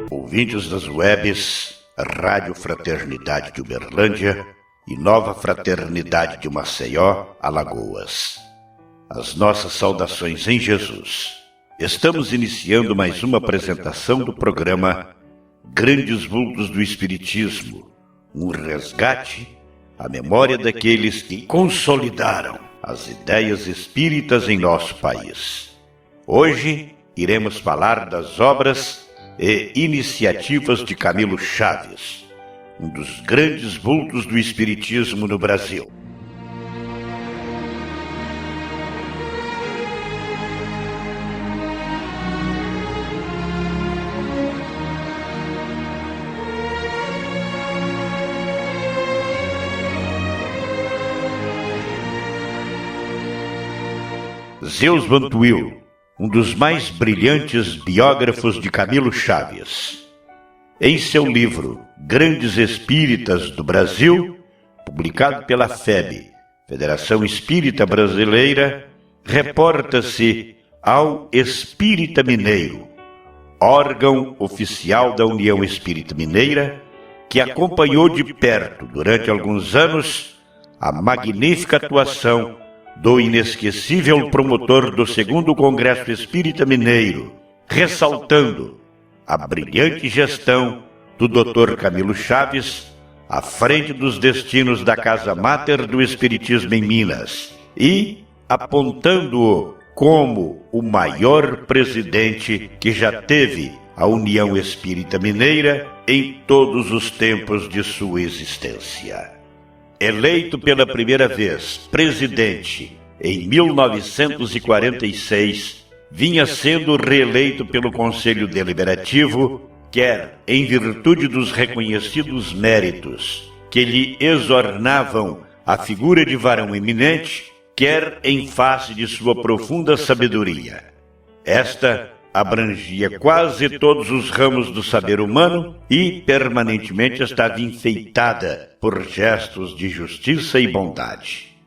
ouvintes das webs Rádio Fraternidade de Uberlândia e Nova Fraternidade de Maceió, Alagoas. As nossas saudações em Jesus. Estamos iniciando mais uma apresentação do programa Grandes Vultos do Espiritismo, um resgate à memória daqueles que consolidaram as ideias espíritas em nosso país. Hoje iremos falar das obras e iniciativas de Camilo Chaves, um dos grandes vultos do espiritismo no Brasil. Zeus Van Tuyl, um dos mais brilhantes biógrafos de Camilo Chaves. Em seu livro Grandes Espíritas do Brasil, publicado pela FEB, Federação Espírita Brasileira, reporta-se ao Espírita Mineiro, órgão oficial da União Espírita Mineira, que acompanhou de perto, durante alguns anos, a magnífica atuação do inesquecível promotor do 2º Congresso Espírita Mineiro, ressaltando a brilhante gestão do Dr. Camilo Chaves à frente dos destinos da Casa Máter do Espiritismo em Minas e apontando-o como o maior presidente que já teve a União Espírita Mineira em todos os tempos de sua existência. Eleito pela primeira vez presidente em 1946, vinha sendo reeleito pelo Conselho Deliberativo, quer em virtude dos reconhecidos méritos que lhe exornavam a figura de varão eminente, quer em face de sua profunda sabedoria. Esta abrangia quase todos os ramos do saber humano e permanentemente estava enfeitada por gestos de justiça e bondade.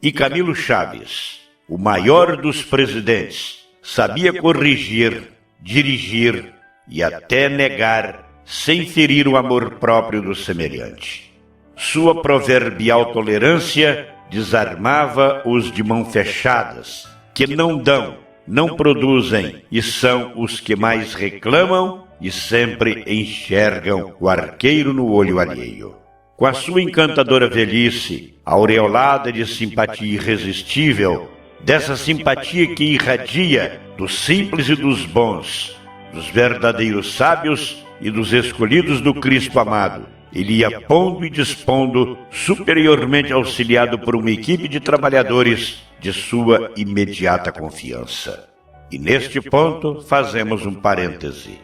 E Camilo Chaves, o maior dos presidentes, sabia corrigir, dirigir e até negar sem ferir o amor próprio do semelhante. Sua proverbial tolerância desarmava os de mão fechadas, que não dão, não produzem e são os que mais reclamam e sempre enxergam o arqueiro no olho alheio. Com a sua encantadora velhice, aureolada de simpatia irresistível, dessa simpatia que irradia dos simples e dos bons, dos verdadeiros sábios e dos escolhidos do Cristo amado, ele ia pondo e dispondo, superiormente auxiliado por uma equipe de trabalhadores de sua imediata confiança. E neste ponto fazemos um parêntese.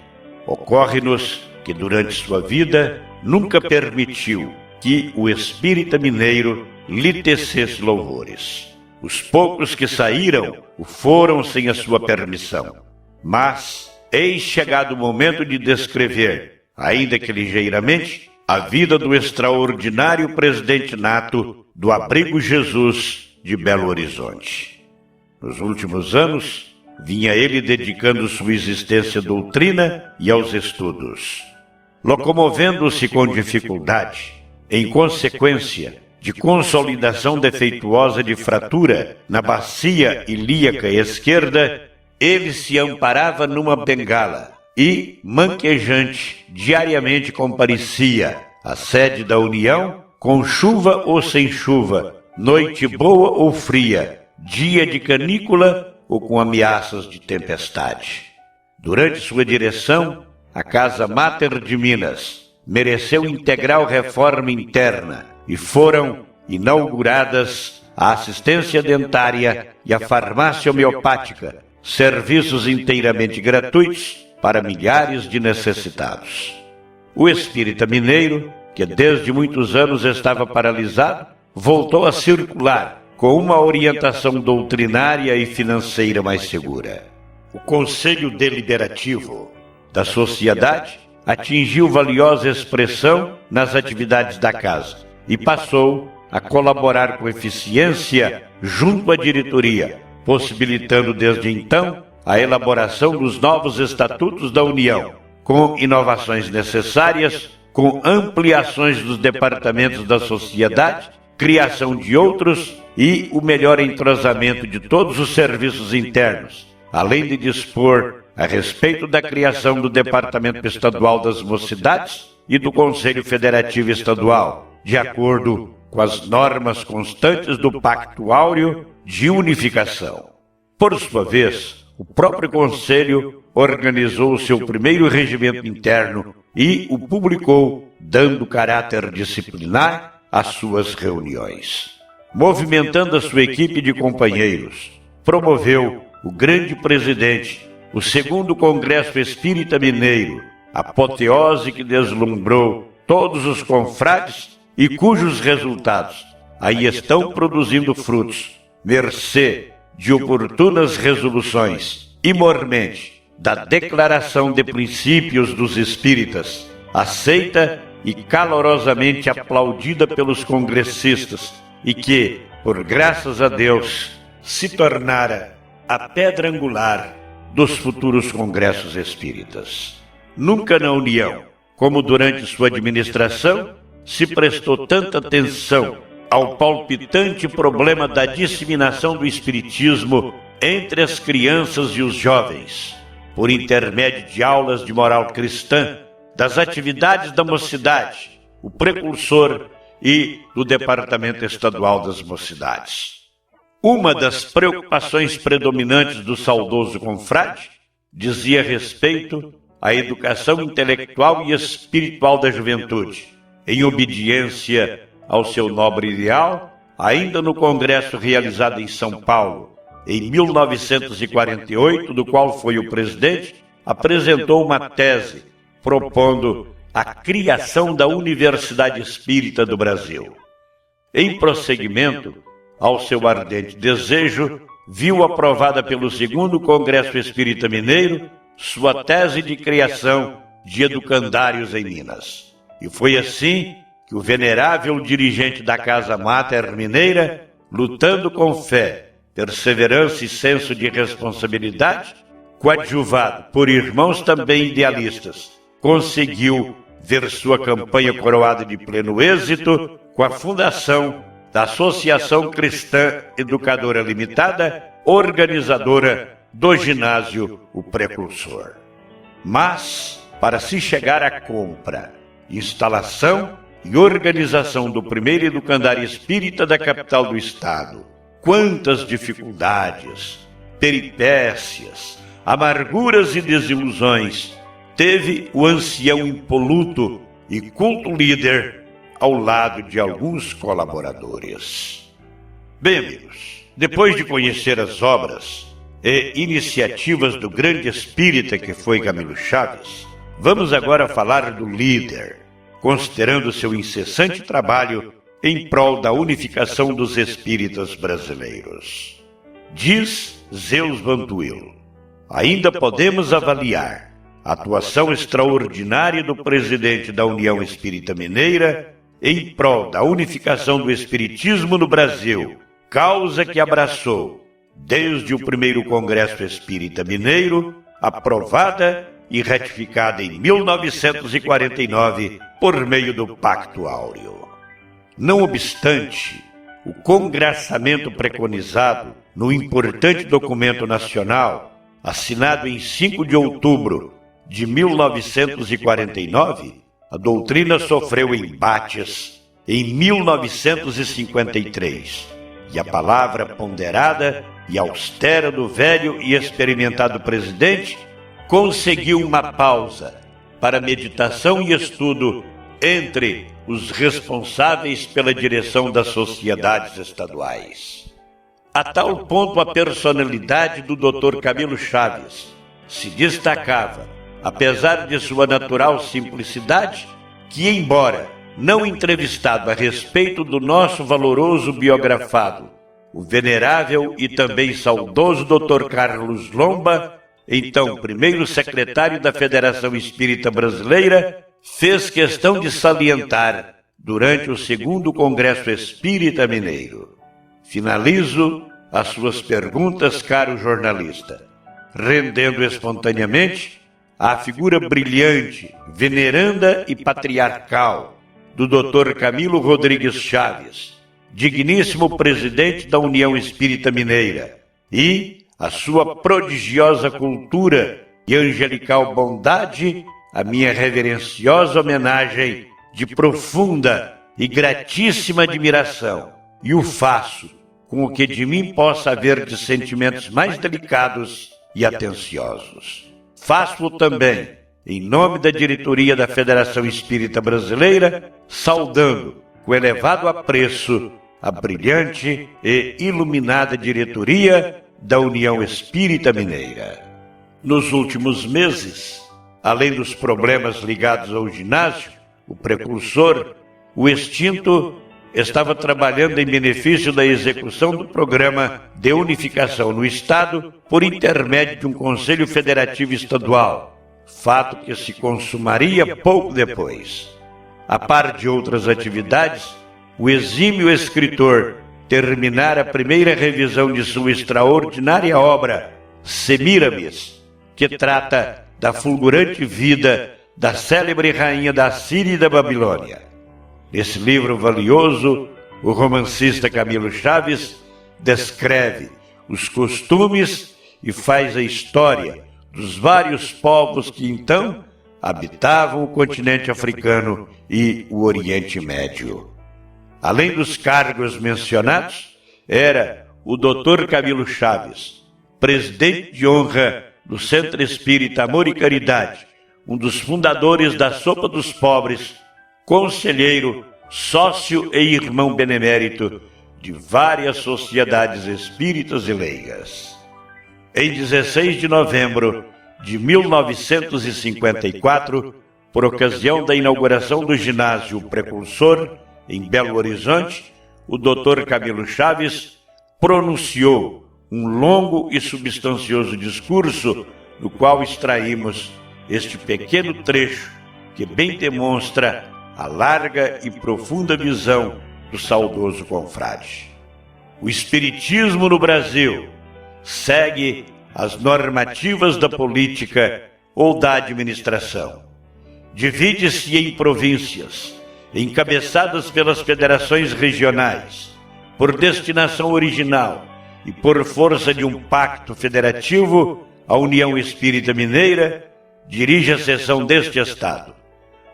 Ocorre-nos que durante sua vida nunca permitiu que o espírita mineiro lhe tecesse louvores. Os poucos que saíram o foram sem a sua permissão. Mas eis chegado o momento de descrever, ainda que ligeiramente, a vida do extraordinário presidente nato do Abrigo Jesus de Belo Horizonte. Nos últimos anos, vinha ele dedicando sua existência à doutrina e aos estudos. Locomovendo-se com dificuldade, em consequência de consolidação defeituosa de fratura na bacia ilíaca esquerda, ele se amparava numa bengala e, manquejante, diariamente comparecia à sede da União, com chuva ou sem chuva, noite boa ou fria, dia de canícula ou com ameaças de tempestade. Durante sua direção, a Casa Máter de Minas mereceu integral reforma interna e foram inauguradas a assistência dentária e a farmácia homeopática, serviços inteiramente gratuitos para milhares de necessitados. O espírita mineiro, que desde muitos anos estava paralisado, voltou a circular com uma orientação doutrinária e financeira mais segura. O Conselho Deliberativo da Sociedade atingiu valiosa expressão nas atividades da Casa e passou a colaborar com eficiência junto à diretoria, possibilitando desde então a elaboração dos novos estatutos da União, com inovações necessárias, com ampliações dos departamentos da sociedade, criação de outros e o melhor entrosamento de todos os serviços internos, além de dispor a respeito da criação do Departamento Estadual das Mocidades e do Conselho Federativo Estadual, de acordo com as normas constantes do Pacto Áureo de Unificação. Por sua vez, o próprio Conselho organizou o seu primeiro regimento interno e o publicou, dando caráter disciplinar às suas reuniões. Movimentando a sua equipe de companheiros, promoveu o grande presidente, o segundo Congresso Espírita Mineiro, apoteose que deslumbrou todos os confrades e cujos resultados aí estão produzindo frutos, mercê de oportunas resoluções e mormente da Declaração de Princípios dos Espíritas, aceita e calorosamente aplaudida pelos congressistas e que, por graças a Deus, se tornara a pedra angular dos futuros congressos espíritas. Nunca na União, como durante sua administração, se prestou tanta atenção ao palpitante problema da disseminação do espiritismo entre as crianças e os jovens, por intermédio de aulas de moral cristã, das atividades da mocidade, o precursor e do Departamento Estadual das Mocidades. Uma das preocupações predominantes do saudoso confrade dizia respeito à educação intelectual e espiritual da juventude, em obediência ao seu nobre ideal, ainda no congresso realizado em São Paulo, em 1948, do qual foi o presidente, apresentou uma tese propondo a criação da Universidade Espírita do Brasil. Em prosseguimento ao seu ardente desejo, viu aprovada pelo segundo Congresso Espírita Mineiro sua tese de criação de educandários em Minas. E foi assim que o venerável dirigente da Casa Mater Mineira, lutando com fé, perseverança e senso de responsabilidade, coadjuvado por irmãos também idealistas, conseguiu ver sua campanha coroada de pleno êxito com a fundação da Associação Cristã Educadora Limitada, organizadora do ginásio O Precursor. Mas, para se chegar à compra, instalação e organização do primeiro educandário espírita da capital do estado, quantas dificuldades, peripécias, amarguras e desilusões teve o ancião impoluto e culto líder ao lado de alguns colaboradores. Bem, amigos, depois de conhecer as obras e iniciativas do grande espírita que foi Camilo Chaves, vamos agora falar do líder, considerando seu incessante trabalho em prol da unificação dos espíritas brasileiros. Diz Zeus Vantuil: ainda podemos avaliar a atuação extraordinária do presidente da União Espírita Mineira em prol da unificação do espiritismo no Brasil, causa que abraçou desde o primeiro Congresso Espírita Mineiro, aprovada e ratificada em 1949 por meio do Pacto Áureo. Não obstante o congraçamento preconizado no importante documento nacional, assinado em 5 de outubro de 1949, a doutrina sofreu embates em 1953, e a palavra ponderada e austera do velho e experimentado presidente conseguiu uma pausa para meditação e estudo entre os responsáveis pela direção das sociedades estaduais. A tal ponto a personalidade do Dr. Camilo Chaves se destacava, apesar de sua natural simplicidade, que, embora não entrevistado a respeito do nosso valoroso biografado, o venerável e também saudoso Dr. Carlos Lomba, então primeiro secretário da Federação Espírita Brasileira, fez questão de salientar durante o segundo Congresso Espírita Mineiro. Finalizo as suas perguntas, caro jornalista, rendendo espontaneamente à figura brilhante, veneranda e patriarcal do Dr. Camilo Rodrigues Chaves, digníssimo presidente da União Espírita Mineira, e a sua prodigiosa cultura e angelical bondade, a minha reverenciosa homenagem de profunda e gratíssima admiração, e o faço com o que de mim possa haver de sentimentos mais delicados e atenciosos. Faço-o também em nome da diretoria da Federação Espírita Brasileira, saudando com elevado apreço a brilhante e iluminada diretoria da União Espírita Mineira. Nos últimos meses, além dos problemas ligados ao ginásio, o precursor, o extinto, estava trabalhando em benefício da execução do programa de unificação no Estado por intermédio de um Conselho Federativo Estadual, fato que se consumaria pouco depois. A par de outras atividades, o exímio escritor terminara a primeira revisão de sua extraordinária obra, Semíramis, que trata da fulgurante vida da célebre rainha da Síria e da Babilônia. Nesse livro valioso, o romancista Camilo Chaves descreve os costumes e faz a história dos vários povos que então habitavam o continente africano e o Oriente Médio. Além dos cargos mencionados, era o Dr. Camilo Chaves, presidente de honra do Centro Espírita Amor e Caridade, um dos fundadores da Sopa dos Pobres, conselheiro, sócio e irmão benemérito de várias sociedades espíritas e leigas. Em 16 de novembro de 1954, por ocasião da inauguração do ginásio Precursor, em Belo Horizonte, o Dr. Camilo Chaves pronunciou um longo e substancioso discurso, do qual extraímos este pequeno trecho que bem demonstra a larga e profunda visão do saudoso confrade. O Espiritismo no Brasil segue as normativas da política ou da administração. Divide-se em províncias, encabeçadas pelas federações regionais, por destinação original e por força de um pacto federativo, a União Espírita Mineira dirige a seção deste Estado.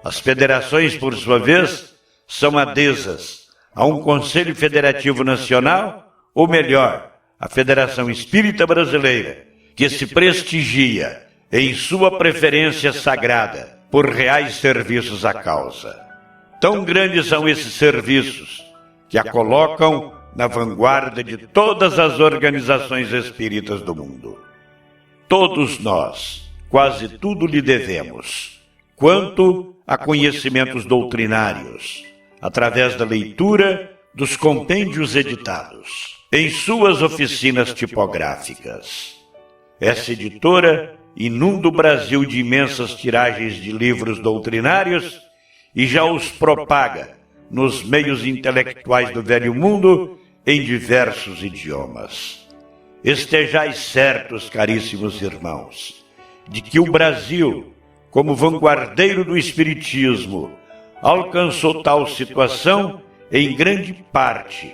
As federações, por sua vez, são adesas a um Conselho Federativo Nacional, ou melhor, a Federação Espírita Brasileira, que se prestigia em sua preferência sagrada por reais serviços à causa. Tão grandes são esses serviços que a colocam na vanguarda de todas as organizações espíritas do mundo. Todos nós, quase tudo lhe devemos, quanto a conhecimentos doutrinários, através da leitura dos compêndios editados em suas oficinas tipográficas. Essa editora inunda o Brasil de imensas tiragens de livros doutrinários e já os propaga nos meios intelectuais do velho mundo em diversos idiomas. Estejais certos, caríssimos irmãos, de que o Brasil, como vanguardeiro do Espiritismo, alcançou tal situação em grande parte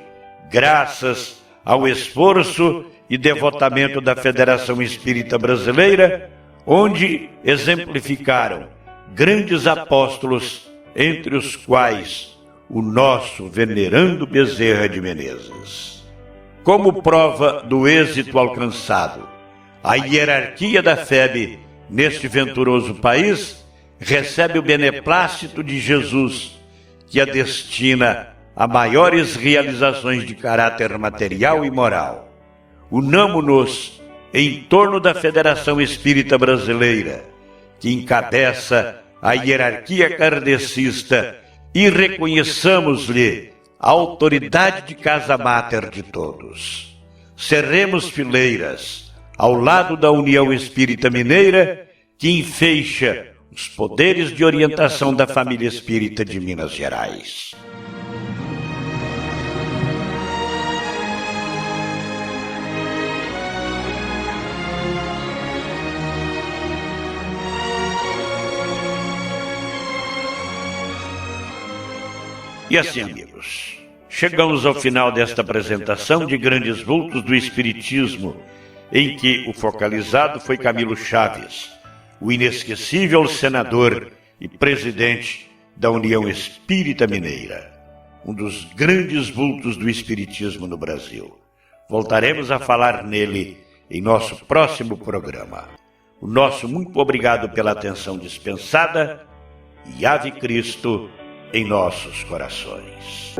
graças ao esforço e devotamento da Federação Espírita Brasileira, onde exemplificaram grandes apóstolos, entre os quais o nosso venerando Bezerra de Menezes. Como prova do êxito alcançado, a hierarquia da FEB neste venturoso país recebe o beneplácito de Jesus, que a destina a maiores realizações de caráter material e moral. Unamo-nos em torno da Federação Espírita Brasileira, que encabeça a hierarquia kardecista, e reconheçamos-lhe a autoridade de casa-máter de todos. Cerremos fileiras ao lado da União Espírita Mineira, que enfeixa os poderes de orientação da família espírita de Minas Gerais. E assim, amigos, chegamos ao final desta apresentação de grandes vultos do Espiritismo, em que o focalizado foi Camilo Chaves, o inesquecível senador e presidente da União Espírita Mineira, um dos grandes vultos do Espiritismo no Brasil. Voltaremos a falar nele em nosso próximo programa. O nosso muito obrigado pela atenção dispensada e Ave Cristo em nossos corações.